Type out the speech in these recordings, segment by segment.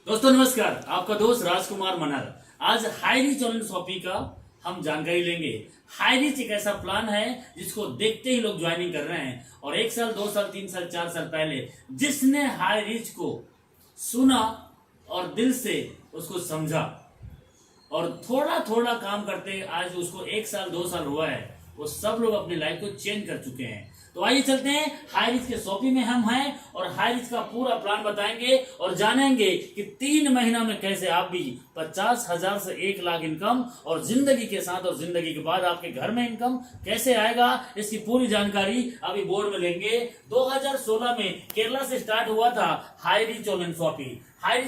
दोस्तों नमस्कार, आपका दोस्त राजकुमार मनहर। आज हाई रीच ऑनलाइन शॉपिंग का हम जानकारी लेंगे। हाई रीच एक ऐसा प्लान है जिसको देखते ही लोग ज्वाइनिंग कर रहे हैं और 1 साल 2 साल 3 साल 4 साल पहले जिसने हाई रीच को सुना और दिल से उसको समझा और थोड़ा थोड़ा काम करते आज उसको 1 साल 2 साल हुआ है, वो सब लोग अपनी लाइफ को चेंज कर चुके हैं। तो आइए चलते हैं हाई रिच के शॉपिंग में हम हैं और हाई रिच का पूरा प्लान बताएंगे और जानेंगे कि 3 महीना में कैसे आप भी 50,000 से 1 लाख इनकम और जिंदगी के साथ और जिंदगी के बाद आपके घर में इनकम कैसे आएगा, इसकी पूरी जानकारी अभी बोर्ड में लेंगे। 2016 में केरला से स्टार्ट हुआ था high rich online shopping. High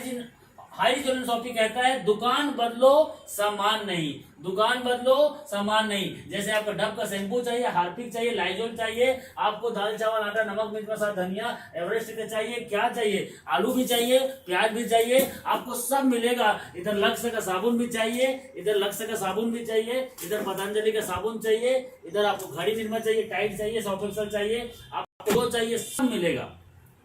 rich online shopping कहता है दुकान बदलो सामान नहीं, दुकान बदलो सामान नहीं। जैसे आपको डब का शैम्पू चाहिए, हार्पिक चाहिए, लाइजोल चाहिए, आपको दाल चावल आटा नमक मिर्च मसाला धनिया एवरेस्ट का चाहिए, क्या चाहिए, आलू भी चाहिए, प्याज भी चाहिए, आपको सब मिलेगा। इधर लक्स का साबुन भी चाहिए, इधर लक्स का साबुन भी चाहिए, इधर पतंजलि का साबुन चाहिए, इधर आपको घड़ी निर्मा चाहिए, टाइट चाहिए, सर्फ एक्सेल चाहिए, आपको वो चाहिए, सब मिलेगा।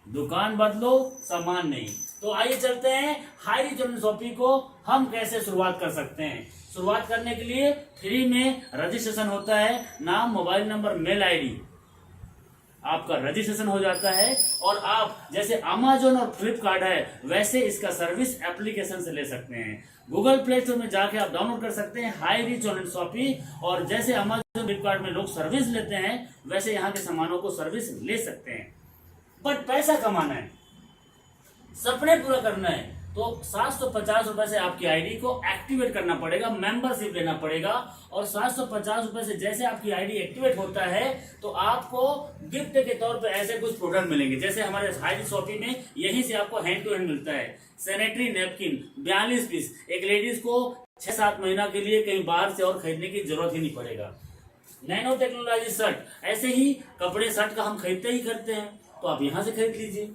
दुकान बदलो सामान नहीं। तो आइए चलते हैं हाई रिच ऑनलाइन शॉपिंग को हम कैसे शुरुआत कर सकते हैं। शुरुआत करने के लिए फ्री में रजिस्ट्रेशन होता है, नाम, मोबाइल नंबर, मेल आईडी, आपका रजिस्ट्रेशन हो जाता है और आप जैसे अमेजोन और फ्लिपकार्ट है वैसे इसका सर्विस एप्लीकेशन से ले सकते हैं। गूगल प्ले स्टोर में जाके आप डाउनलोड कर सकते हैं हाई रिच ऑनलाइन शॉपिंग और जैसे अमेजोन फ्लिपकार्ट में लोग सर्विस लेते हैं वैसे यहाँ के सामानों को सर्विस ले सकते हैं। बट पैसा कमाना है, सपने पूरा करना है तो 750 रुपए से आपकी आईडी को एक्टिवेट करना पड़ेगा, मेंबरशिप लेना पड़ेगा और 750 रुपए से जैसे आपकी आईडी एक्टिवेट होता है तो आपको गिफ्ट के तौर पे ऐसे कुछ प्रोडक्ट मिलेंगे। जैसे हमारे हाई रिच शॉपिंग में यहीं से आपको हैंड टू हैंड मिलता है सैनिटरी नैपकिन 42 पीस। एक लेडीज को 6-7 महीना के लिए कहीं बाहर से और खरीदने की जरूरत ही नहीं पड़ेगा। नैनो टेक्नोलॉजी शर्ट, ऐसे ही कपड़े शर्ट का हम खरीदते ही करते हैं तो आप यहां से खरीद लीजिए।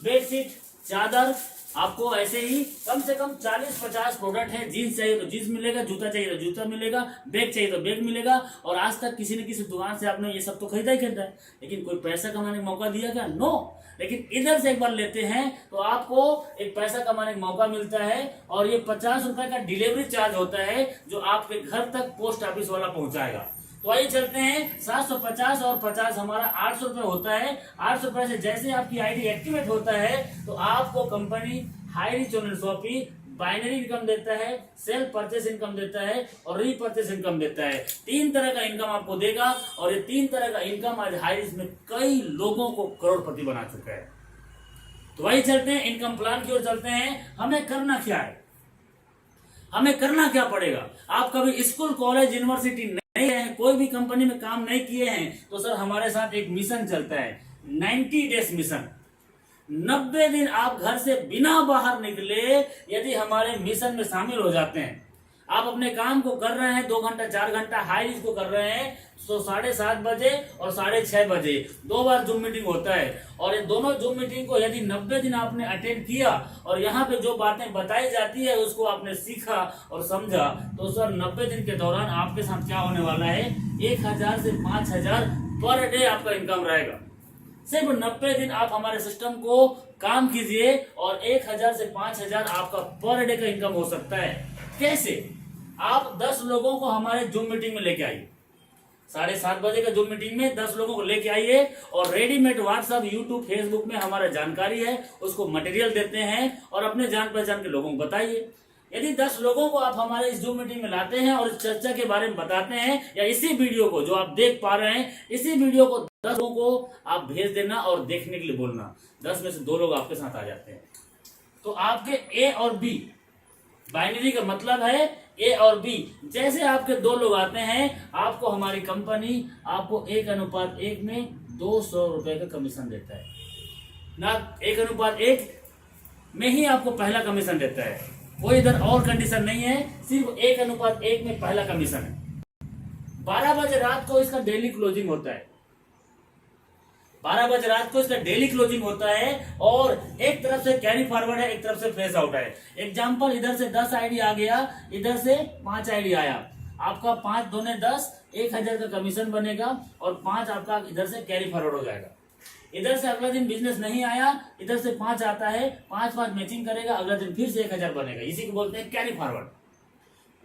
बेडशीट, चादर, आपको ऐसे ही कम से कम 40-50 प्रोडक्ट है। जीन्स चाहिए तो जीन्स मिलेगा, जूता चाहिए तो जूता मिलेगा, बैग चाहिए तो बैग मिलेगा। और आज तक किसी न किसी दुकान से आपने ये सब तो खरीदा ही खरीदा है, लेकिन कोई पैसा कमाने का मौका दिया क्या? नो। लेकिन इधर से एक बार लेते हैं तो आपको एक पैसा कमाने का मौका मिलता है और ये 50 रुपए का डिलीवरी चार्ज होता है जो आपके घर तक पोस्ट ऑफिस वाला पहुंचाएगा। तो आइए चलते हैं 750 और 50 हमारा 800 रुपए होता है। 800 रुपए से जैसे आपकी आईडी एक्टिवेट होता है तो आपको company high rich online shopping binary income देता है, सेल्फ परचेस इनकम देता है और रीपरचेस इनकम देता है। 3 तरह का इनकम आपको देगा और ये 3 तरह का इनकम आज हाई रिच में कई लोगों को करोड़पति बना चुका है। तो आइए चलते हैं इनकम प्लान की ओर चलते हैं। हमें करना क्या है, हमें करना क्या पड़ेगा। आप कभी स्कूल कॉलेज यूनिवर्सिटी नहीं गए हैं, कोई भी कंपनी में काम नहीं किए हैं तो सर हमारे साथ एक मिशन चलता है 90 डेज मिशन। 90 दिन आप घर से बिना बाहर निकले यदि हमारे मिशन में शामिल हो जाते हैं, आप अपने काम को कर रहे हैं 2 घंटा 4 घंटा हाई रिच को कर रहे हैं तो 7:30 बजे और 6:30 बजे 2 बार जूम मीटिंग होता है और ये दोनों जूम मीटिंग को यदि 90 दिन आपने अटेंड किया और यहाँ पे जो बातें बताई जाती है उसको आपने सीखा और समझा तो सर 90 दिन के दौरान आपके साथ क्या होने वाला है, 1000 से 5000 पर डे आपका इनकम रहेगा। सिर्फ 90 दिन आप हमारे सिस्टम को काम कीजिए और 1000 से 5000 आपका पर डे का इनकम हो सकता है। कैसे? आप 10 लोगों को हमारे जूम मीटिंग में लेके आइए, 7:30 बजे का जूम मीटिंग में 10 लोगों को लेके आइए और रेडीमेड व्हाट्सएप, यूट्यूब, फेसबुक में हमारा जानकारी है उसको मटेरियल देते हैं और अपने जान पहचान के लोगों को बताइए। यदि 10 लोगों को आप हमारे इस जूम मीटिंग में लाते हैं और इस चर्चा के बारे में बताते हैं या इसी वीडियो को जो आप देख पा रहे हैं इसी वीडियो को 10 लोगों को आप भेज देना और देखने के लिए बोलना, 10 में से 2 लोग आपके साथ आ जाते हैं तो आपके ए और बी, बाइनरी का मतलब है ए और बी, जैसे आपके 2 लोग आते हैं आपको हमारी कंपनी आपको 1:1 में 200 रुपए का कमीशन देता है ना। 1:1 में ही आपको पहला कमीशन देता है, कोई इधर और कंडीशन नहीं है, सिर्फ 1:1 में पहला कमीशन है। 12 बजे रात को इसका डेली क्लोजिंग होता है, 12 बजे रात को इसका डेली क्लोजिंग होता है और एक तरफ से कैरी फॉरवर्ड है, एक तरफ से फ्रेश आउट है। एग्जांपल, इधर से 10 आईडी आ गया, इधर से 5 आईडी आया, आपका 5 दूने 10, 1000 का कमीशन बनेगा और 5 आपका इधर से कैरी फॉरवर्ड हो जाएगा। इधर से अगला दिन बिजनेस नहीं आया, इधर से 5 आता है, 5 मैचिंग करेगा, अगला दिन फिर से 1000 बनेगा। इसी को बोलते हैं carry forward.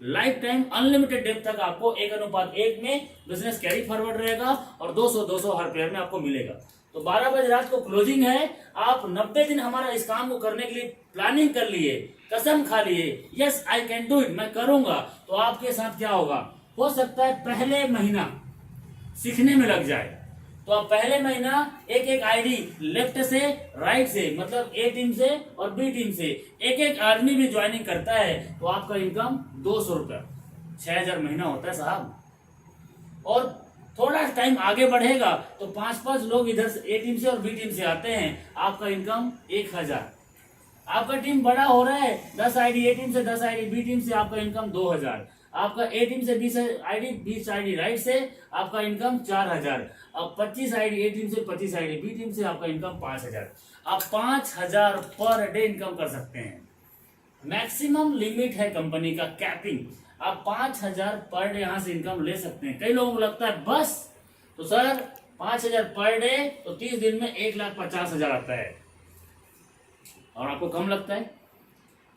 Life time unlimited डेप तक आपको 1:1 में बिजनेस कैरी फॉरवर्ड रहेगा और 200 हर पेयर में आपको मिलेगा। तो 12 बजे रात को क्लोजिंग है। आप 90 दिन हमारा इस काम को करने के लिए प्लानिंग कर लिए, कसम खा लिए, yes I can do it, मैं करूंगा। तो आपके साथ क्या होगा, हो सकता है पहले महीना सीखने में लग जाए। तो आप पहले महीना एक आईडी लेफ्ट से राइट से, मतलब ए टीम से और बी टीम से एक आदमी भी ज्वाइनिंग करता है तो आपका इनकम 200 रुपया, 6000 महीना होता है साहब। और थोड़ा टाइम आगे बढ़ेगा तो 5 लोग इधर से ए टीम से और बी टीम से आते हैं, आपका इनकम 1000। आपका टीम बड़ा हो रहा है, 10 आईडी ए टीम से, 10 आईडी बी टीम से, आपका इनकम 2000। आपका ए टीम से 20 आईडी राइट से, आपका इनकम 4000। अब 25 आईडी ए टीम से, 25 आईडी बी टीम से, आपका इनकम 5000। आप 5000 पर डे इनकम कर सकते हैं। मैक्सिमम लिमिट है कंपनी का कैपिंग, आप 5000 पर डे यहां से इनकम ले सकते हैं। कई लोगों को लगता है बस, तो सर 5000 पर डे तो 30 दिन में 1,50,000 आता है। और आपको कम लगता है,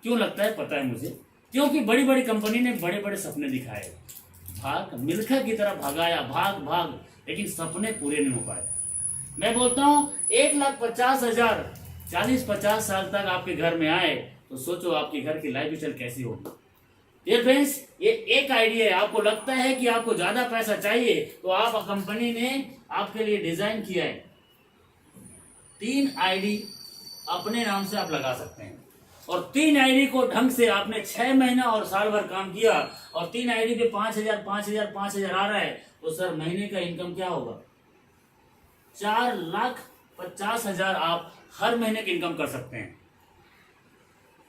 क्यों लगता है पता है मुझे, क्योंकि बड़ी बड़ी कंपनी ने बड़े बड़े सपने दिखाए, भाग मिल्खा की तरह भगाया, भाग, लेकिन सपने पूरे नहीं हो पाए। मैं बोलता हूं 1,50,000 40-50 साल तक आपके घर में आए तो सोचो आपके घर की लाइफ स्टाइल कैसी होगी। ये फ्रेंड्स, ये एक आइडिया है। आपको लगता है कि आपको ज्यादा पैसा चाहिए तो आप कंपनी ने आपके लिए डिजाइन किया है, 3 आईडी अपने नाम से आप लगा सकते हैं। और 3 आईडी को ढंग से आपने 6 महीना और साल भर काम किया और 3 आईडी पे 5,000 आ रहा है तो सर महीने का इनकम क्या होगा, 4,50,000 आप हर महीने की इनकम कर सकते हैं।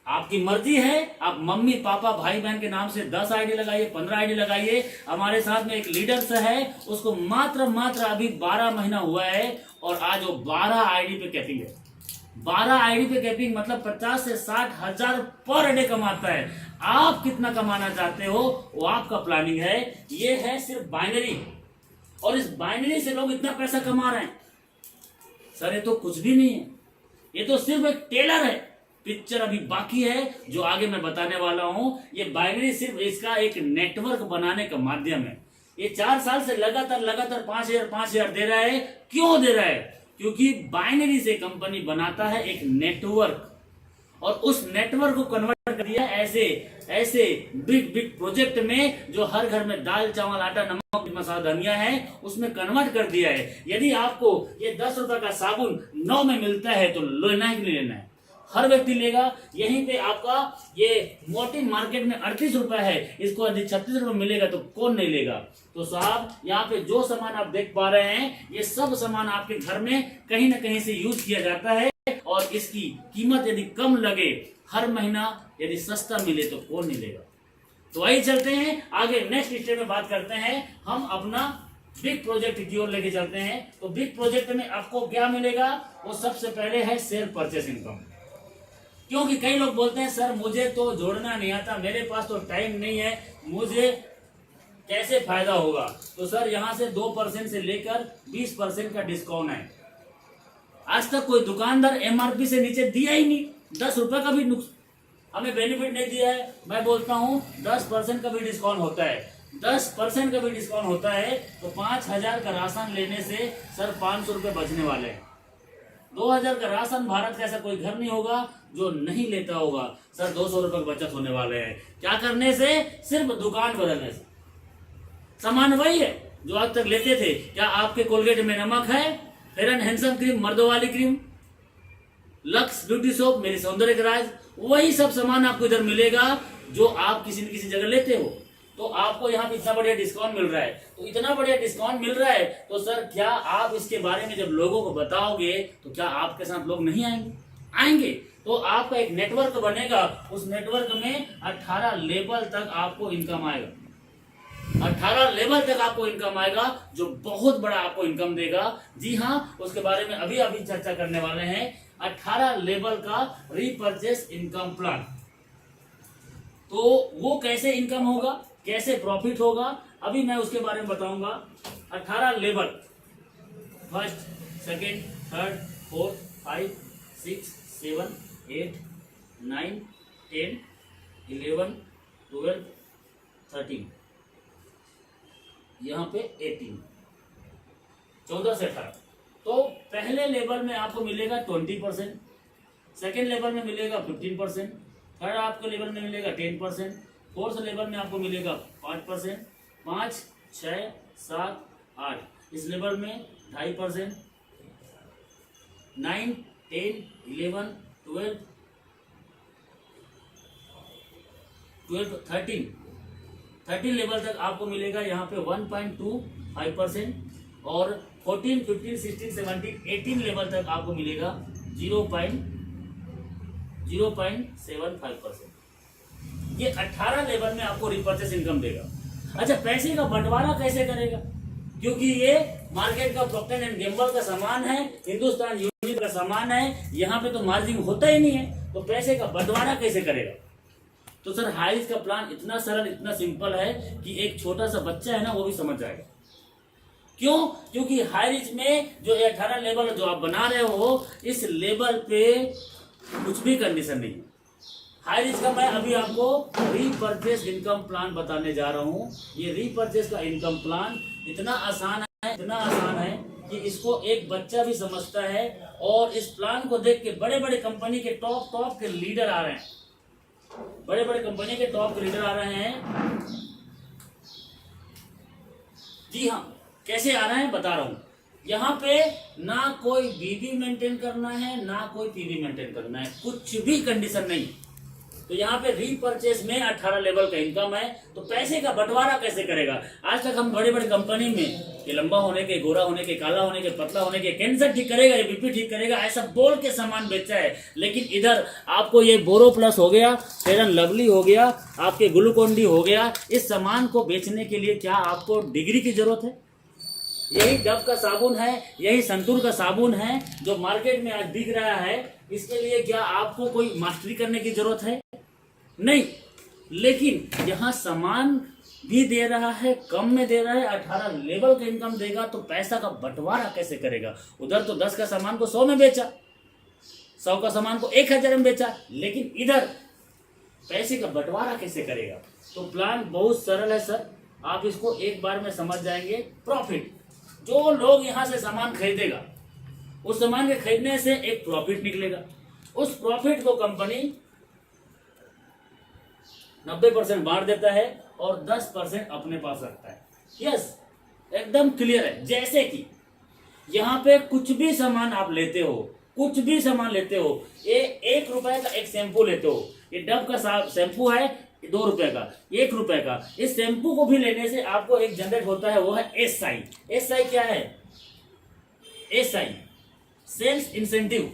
आपकी मर्जी है, आप मम्मी पापा भाई बहन के नाम से 10 आईडी लगाइए, 15 आईडी लगाइए। हमारे साथ में एक लीडर से है, उसको मात्र अभी 12 महीना हुआ है और आज वो 12 आईडी पे कैपिंग है। 12 आईडी पे कैपिंग मतलब 50 से 60,000 पर डे कमाता है। आप कितना कमाना चाहते हो वो आपका प्लानिंग है। ये है सिर्फ बाइनरी, और इस बाइनरी से लोग इतना पैसा कमा रहे हैं। सर ये तो कुछ भी नहीं है, ये तो सिर्फ एक टेलर है। पिक्चर अभी बाकी है जो आगे मैं बताने वाला हूं। ये बाइनरी सिर्फ इसका एक नेटवर्क बनाने का माध्यम है। ये 4 साल से लगातार 5,000 दे रहा है। क्यों दे रहा है, क्योंकि बाइनरी से कंपनी बनाता है एक नेटवर्क, और उस नेटवर्क को कन्वर्ट कर दिया ऐसे बिग प्रोजेक्ट में, जो हर घर में दाल चावल आटा नमक मसाला धनिया है उसमें कन्वर्ट कर दिया है। यदि आपको ये 10 रुपए का साबुन 9 में मिलता है तो लेना ही नहीं लेना है, हर व्यक्ति लेगा। यहीं पे आपका ये मोटी मार्केट में 38 रुपए है, इसको यदि 36 रुपए मिलेगा तो कौन नहीं लेगा। तो साहब यहाँ पे जो सामान आप देख पा रहे हैं ये सब सामान आपके घर में कहीं ना कहीं से यूज किया जाता है, और इसकी कीमत यदि कम लगे, हर महीना यदि सस्ता मिले तो कौन नहीं लेगा। तो वही चलते हैं आगे, नेक्स्ट स्टेप में बात करते हैं। हम अपना बिग प्रोजेक्ट की ओर लेके चलते हैं। तो बिग प्रोजेक्ट में आपको क्या मिलेगा, वो सबसे पहले है सेल परचेस इनकम। क्योंकि कई लोग बोलते हैं सर मुझे तो जोड़ना नहीं आता, मेरे पास तो टाइम नहीं है, मुझे कैसे फायदा होगा। तो सर यहाँ से 2% से लेकर 20% का डिस्काउंट है। आज तक कोई दुकानदार एमआरपी से नीचे दिया ही नहीं, 10 रुपए का भी हमें बेनिफिट नहीं दिया है। मैं बोलता हूँ 10% का भी डिस्काउंट होता है, 10% का भी डिस्काउंट होता है। तो 5,000 का राशन लेने से सर 500 रुपए बचने वाले हैं। 2,000 का राशन, भारत का ऐसा कोई घर नहीं होगा जो नहीं लेता होगा। सर 200 रुपए की बचत होने वाले हैं। क्या करने से, सिर्फ दुकान बदलने से। सामान वही है जो आज तक लेते थे। क्या आपके कोलगेट में नमक है, फेयर एंड हैंडसम क्रीम, मर्दों वाली क्रीम, लक्स ब्यूटी सोप, मेरी सौंदर्य का राज, वही सब सामान आपको इधर मिलेगा जो आप किसी न किसी जगह लेते हो। तो आपको यहाँ पे इतना बढ़िया डिस्काउंट मिल रहा है। तो इतना बढ़िया डिस्काउंट मिल रहा है तो सर क्या आप इसके बारे में जब लोगों को बताओगे तो क्या आपके साथ लोग नहीं आएंगे। तो आपका एक नेटवर्क बनेगा, उस नेटवर्क में 18 लेवल तक आपको इनकम आएगा। 18 लेवल तक आपको इनकम आएगा, जो बहुत बड़ा आपको इनकम देगा। जी हाँ, उसके बारे में अभी चर्चा करने वाले हैं। 18 लेवल का रीपर्चेस इनकम प्लान। तो वो कैसे इनकम होगा, कैसे प्रॉफिट होगा, अभी मैं उसके बारे में बताऊंगा। 18 level, first, second, third, fourth, 5, 6, 7, 8, 9, 10, 11, 12, 13, यहाँ पे 18, 14 से 18। तो पहले लेवल में आपको मिलेगा 20%, सेकेंड लेवल में मिलेगा 15%, थर्ड आपको लेवल में मिलेगा 10%, फोर्थ लेवल में आपको मिलेगा 5%, 5, 6, 7, 8 इस लेवल में 2.5%, 9, 10, 11, 12, 13 लेवल तक आपको मिलेगा यहाँ पे 1.25%, और 14, 15, 16, 17, 18 लेवल तक आपको मिलेगा 0.75%। ये 18 लेवल में आपको रिपर्चेस इनकम देगा। अच्छा, पैसे का बंटवारा कैसे करेगा? क्योंकि ये मार्केट का प्रॉक्टर एंड गैम्बल का सामान है, हिंदुस्तान यूनिवर्सल का सामान है, यहाँ पे तो मार्जिन होता ही नहीं है, तो पैसे का बंटवारा कैसे करेगा? तो सर हाईरिस्क का प्लान इतना सरल, इतना सिंपल है कि एक छोटा सा बच्चा है ना वो भी समझ जाएगा। क्यों? क्योंकि हाईरिस्क में जो 18 लेवल जो आप बना रहे हो, इस लेवल पे कुछ भी कंडीशन नहीं है। हाईरिस्क का मैं अभी आपको रीपर्चेस इनकम प्लान बताने जा रहा हूँ। ये रीपर्चेस का इनकम प्लान इतना आसान है कि इसको एक बच्चा भी समझता है, और इस प्लान को देख के बड़े बड़े कंपनी के टॉप के लीडर आ रहे हैं, बड़े कंपनी के टॉप लीडर आ रहे हैं। जी हाँ, कैसे आ रहे हैं बता रहा हूं। यहाँ पे ना कोई बीबी मेंटेन करना है, ना कोई पीबी मेंटेन करना है, कुछ भी कंडीशन नहीं। तो यहाँ पे रीपर्चेस में 18 लेवल का इनकम है, तो पैसे का बंटवारा कैसे करेगा? आज तक हम बड़े बड़े कंपनी में ये लंबा होने के, गोरा होने के, काला होने के, पतला होने के, कैंसर ठीक करेगा, ये बीपी ठीक करेगा, ऐसा बोल के सामान बेचा है। लेकिन इधर आपको ये बोरो प्लस हो गया, फेयर एंड लवली हो गया, आपके ग्लूकोन डी हो गया, इस सामान को बेचने के लिए क्या आपको डिग्री की जरूरत है? यही डव का साबुन है, यही संतूर का साबुन है जो मार्केट में आज बिक रहा है, इसके लिए क्या आपको कोई मास्टरी करने की जरूरत है? नहीं। लेकिन यहाँ सामान भी दे रहा है, कम में दे रहा है, 18 लेवल का इनकम देगा, तो पैसा का बंटवारा कैसे करेगा? उधर तो 10 का सामान को 100 में बेचा, 100 का सामान को 1000 में बेचा, लेकिन इधर पैसे का बंटवारा कैसे करेगा? तो प्लान बहुत सरल है सर, आप इसको एक बार में समझ जाएंगे। प्रॉफिट, जो लोग यहाँ से सामान खरीदेगा, उस सामान के खरीदने से एक प्रॉफिट निकलेगा, उस प्रॉफिट को कंपनी 90% बांट देता है और 10% अपने पास रखता है। यस, एकदम क्लियर है। जैसे कि यहाँ पे कुछ भी सामान आप लेते हो, कुछ भी सामान लेते हो, ये 1 रुपए का एक शैम्पू लेते हो, ये डव का शैम्पू है 2 रुपए का, 1 रुपए का, इस शैम्पू को भी लेने से आपको एक जनरेट होता है, वो है SI। SI क्या है? SI sales incentive,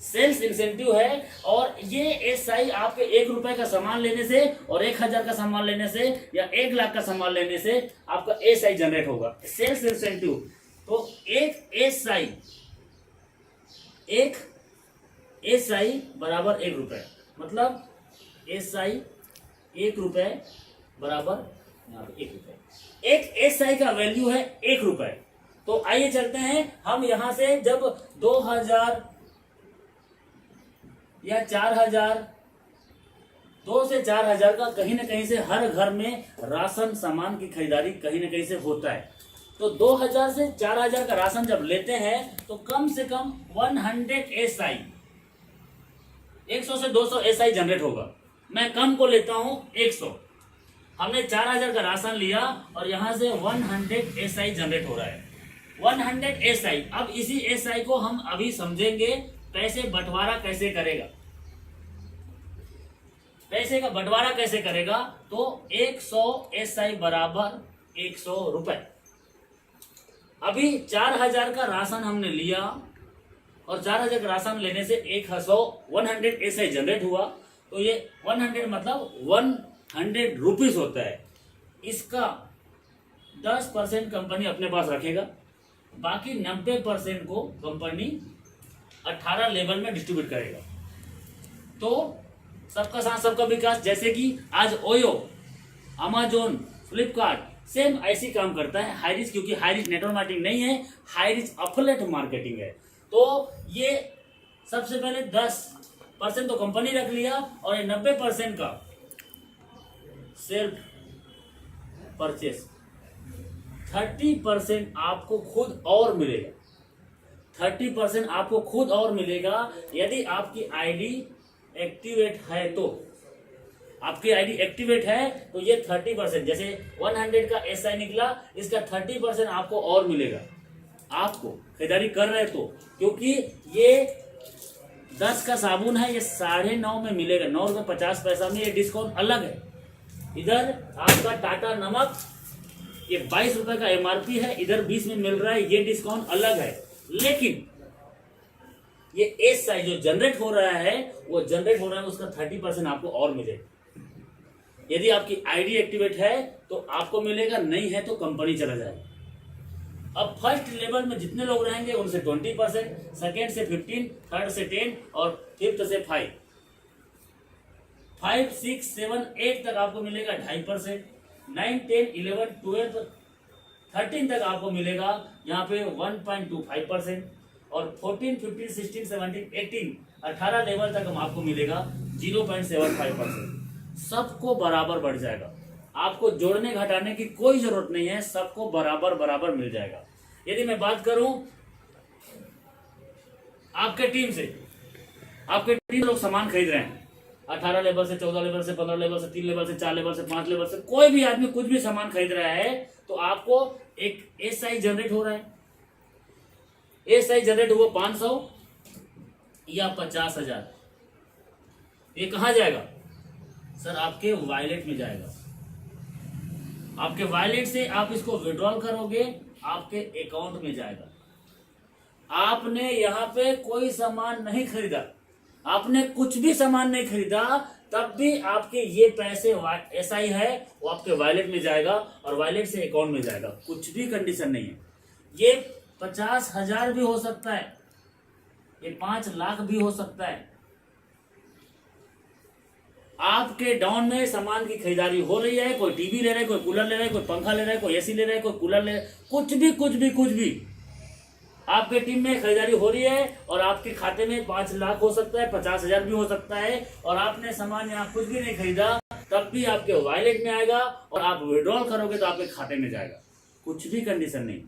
sales incentive है। और ये SI आपके 1 रुपए का सामान लेने से और 1000 का सामान लेने से या 1 लाख का सामान लेने से आपका SI जनरेट होगा, सेल्स इंसेंटिव। तो एक SI बराबर 1 रुपए, मतलब SI 1 रुपए बराबर यहाँ पे 1 रुपए। एक SI का वैल्यू है 1 रुपए। तो आइए चलते हैं हम यहाँ से, जब 2000 या 4000, 2 से 4000 का कहीं ना कहीं से हर घर में राशन सामान की खरीदारी कहीं ना कहीं से होता है। तो 2000 से 4000 का राशन जब लेते हैं तो कम से कम 100 SI, 100 से 200 SI जनरेट होगा। मैं कम को लेता हूं 100। हमने 4000 का राशन लिया और यहां से 100 SI जनरेट हो रहा है, 100 SI। अब इसी SI को हम अभी समझेंगे पैसे बंटवारा कैसे करेगा। पैसे का बंटवारा कैसे करेगा? तो 100 SI बराबर 100 रुपए। अभी 4000 का राशन हमने लिया और 4000 का राशन लेने से 100 SI जनरेट हुआ, तो ये 100 मतलब 100 रुपीज होता है। इसका 10% कंपनी अपने पास रखेगा, बाकी 90% को कंपनी 18 लेवल में डिस्ट्रीब्यूट करेगा। तो सबका साथ सबका विकास, जैसे कि आज ओयो, अमेजोन, फ्लिपकार्ट सेम ऐसी काम करता है हाईरिच, क्योंकि हाईरिच नेटवर्क मार्केटिंग नहीं है, हाईरिच अफिलिएट मार्केटिंग है। तो ये सबसे पहले 10% तो कंपनी रख लिया और ये 90% का सेल्फ परचेस, 30% आपको खुद और मिलेगा। 30% आपको खुद और मिलेगा यदि आपकी आईडी एक्टिवेट है। तो आपकी आईडी एक्टिवेट है तो ये 30%, जैसे 100 का एसआई निकला, इसका 30% आपको और मिलेगा, आपको खरीदारी कर रहे तो। क्योंकि ये 10 का साबुन है, ये 9.5 में मिलेगा, 9 रुपये 50 पैसा में, ये डिस्काउंट अलग है। इधर आपका टाटा नमक ये 22 रुपए का एमआरपी है, इधर 20 में मिल रहा है, ये डिस्काउंट अलग है। लेकिन ये एसआई जो जनरेट हो रहा है, वो जनरेट हो रहा है, उसका 30% आपको और मिलेगा। यदि आपकी आईडी एक्टिवेट है तो आपको मिलेगा, नहीं है तो कंपनी चला जाएगा। अब फर्स्ट लेवल में जितने लोग रहेंगे उनसे 20%, सेकेंड से 15, थर्ड से 10 और फिफ्थ से 5, 6, 7, 8 तक आपको मिलेगा 2.5%, 9, 10, 11, 12, 13 तक आपको मिलेगा यहाँ पे 1.25%, और 14, 15, 16, 17, 18, 18 लेवल तक हम आपको मिलेगा 0.75%। सबको बराबर बढ़ जाएगा, आपको जोड़ने घटाने की कोई जरूरत नहीं है, सबको बराबर बराबर मिल जाएगा। यदि मैं बात करूं आपके टीम से, आपके टीम लोग सामान खरीद रहे हैं 18 लेवल से, 14 लेवल से, 15 लेवल से, 3 लेवल से, 4 लेवल से, 5 लेवल से, कोई भी आदमी कुछ भी सामान खरीद रहा है तो आपको एक एसआई जनरेट हो रहा है। एसआई जनरेट हुआ 500 या 50,000, ये कहां जाएगा सर? आपके वॉलेट में जाएगा। आपके वॉलेट से आप इसको विड्रॉल करोगे, आपके अकाउंट में जाएगा। आपने यहाँ पे कोई सामान नहीं खरीदा, आपने कुछ भी सामान नहीं खरीदा, तब भी आपके ये पैसे एसआई है वो आपके वॉलेट में जाएगा और वॉलेट से अकाउंट में जाएगा। कुछ भी कंडीशन नहीं है। ये 50,000 भी हो सकता है, ये 5 लाख भी हो सकता है। आपके डाउन में सामान की खरीदारी हो रही है, कोई टीवी ले रहा है, कोई कूलर ले रहा है, कोई पंखा ले रहा है, कोई एसी ले रहा है, कोई कूलर ले रहा है, कुछ भी आपके टीम में खरीदारी हो रही है और आपके खाते में 5 लाख हो सकता है, 50,000 भी हो सकता है, और आपने सामान यहाँ कुछ भी नहीं खरीदा, तब भी आपके वॉलेट में आएगा और आप विड्रॉल करोगे तो आपके खाते में जाएगा। कुछ भी कंडीशन नहीं,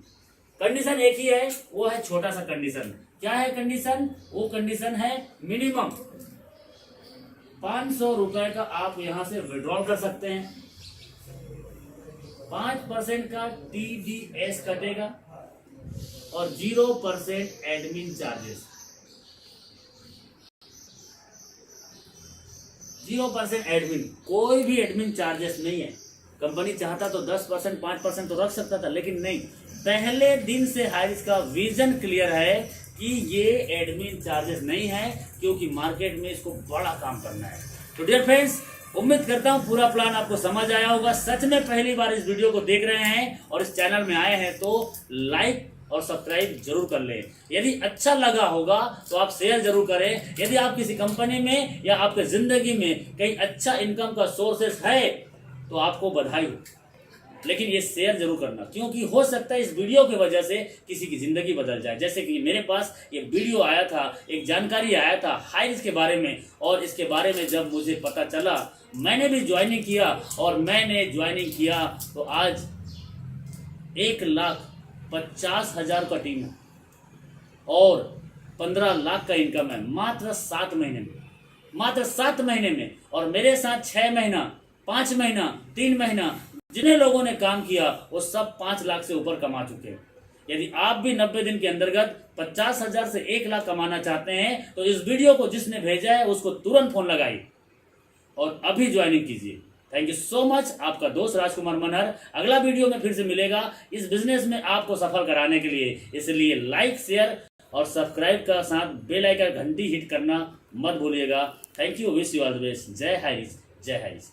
कंडीशन एक ही है, वो है छोटा सा कंडीशन। क्या है कंडीशन? वो कंडीशन है मिनिमम 500 रुपए का आप यहां से विड्रॉल कर सकते हैं। 5% का टीडीएस कटेगा और 0% एडमिन चार्जेस। 0% एडमिन, कोई भी एडमिन चार्जेस नहीं है। कंपनी चाहता तो 10%, 5% तो रख सकता था, लेकिन नहीं। पहले दिन से हाईरिच का विजन क्लियर है कि ये एडमिन चार्जेस नहीं है, क्योंकि मार्केट में इसको बड़ा काम करना है। तो डियर फ्रेंड्स, उम्मीद करता हूं पूरा प्लान आपको समझ आया होगा। सच में पहली बार इस वीडियो को देख रहे हैं और इस चैनल में आए हैं तो लाइक और सब्सक्राइब जरूर कर लें। यदि अच्छा लगा होगा तो आप शेयर जरूर करें। यदि आप किसी कंपनी में या आपके जिंदगी में कहीं अच्छा इनकम का सोर्सेस है तो आपको बधाई हो, लेकिन ये शेयर जरूर करना, क्योंकि हो सकता है इस वीडियो की वजह से किसी की जिंदगी बदल जाए। जैसे कि मेरे पास ये वीडियो आया था, एक जानकारी आया था हाईरिच के बारे में, और इसके बारे में जब मुझे पता चला मैंने भी ज्वाइनिंग किया, और मैंने ज्वाइनिंग किया तो आज 1,50,000 का टीम है और 15 लाख का इनकम है मात्र 7 महीने में, मात्र 7 महीने में। और मेरे साथ 6 महीना, 5 महीना, 3 महीना जिन्हें लोगों ने काम किया वो सब 5 लाख से ऊपर कमा चुके हैं। यदि आप भी 90 दिन के अंतर्गत 50,000 से 1 लाख कमाना चाहते हैं तो इस वीडियो को जिसने भेजा है उसको तुरंत फोन लगाइए और अभी ज्वाइनिंग कीजिए। Thank you so much. आपका दोस्त राजकुमार मनहर अगला वीडियो में फिर से मिलेगा इस बिजनेस में आपको सफल कराने के लिए। इसलिए लाइक, शेयर और सब्सक्राइब का साथ बेल आइकन घंटी हिट करना मत भूलिएगा। Thank you, wish you all the best. जय हाईरिच, जय हाईरिच।